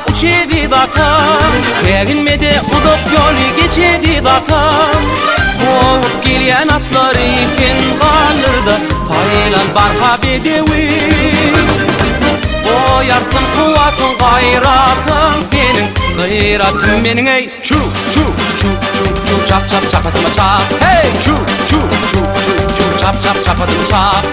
uçedi zaten. Teginmede uzak yolu geçedi zaten. Kovup gelen atları iken kalırdı faylan barha bedevi. Koyarsın kuvvatın gayratın senin, gayratın benim ey. Çu çu çu çu çu çap çap çapatıma çap. Hey çu çu çu çu çu çap çap çapatıma çap.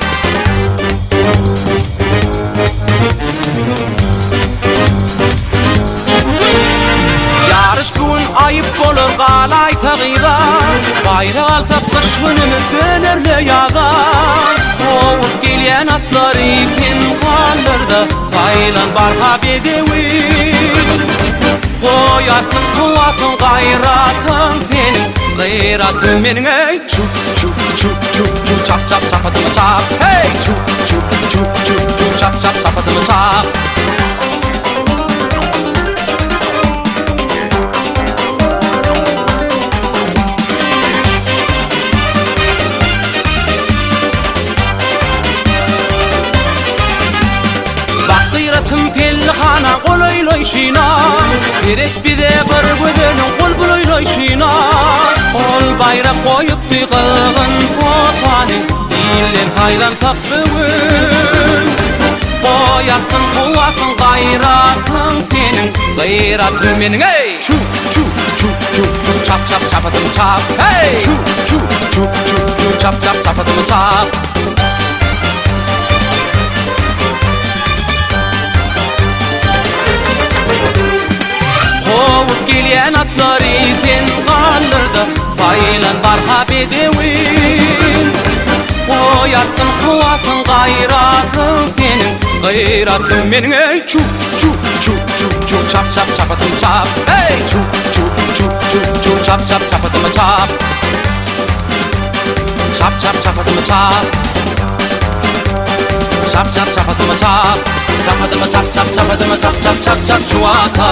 Yarış bugün ayıp olur galay tağıda. Bayrak alsa kış günümüz dönerle yağa. Kovup gelen atları iken kalırdı faylan barha bedevi. Koyarsın kuvvatın gayratın senin, gayratın benim ey. Çu çu çu çu çu çap çap çapatıma çap. Hey çu çu çu çu çu çap çap çapatıma çap. Gayratım pellihana qolayloy şina. Gerek bize bir gözenin qol bulayloy şina. Ol bayrak koyuptu qılgın potani, illen haylansak bugün. Koyarsın kuvvatın gayratın senin, gayratın benim ey. Çu çu çu çu çu çap çap çapadım çap. Hey çu çu çu çu çu çap çap çapadım çap. Kovup gelen atları iken kalırdı faylan barha bedevi. Koyarsın kuvvatın gayratın senin, gayratın benim ey. Çu çu çu çu çu çap çap çapadım çap. Hey çu çu çu çu çu çap çap çapadım çap. Çap çap çapadım çap. Çap çap çapadım çap. Çapadım çap çap çapadım çap çap çap çap çuata.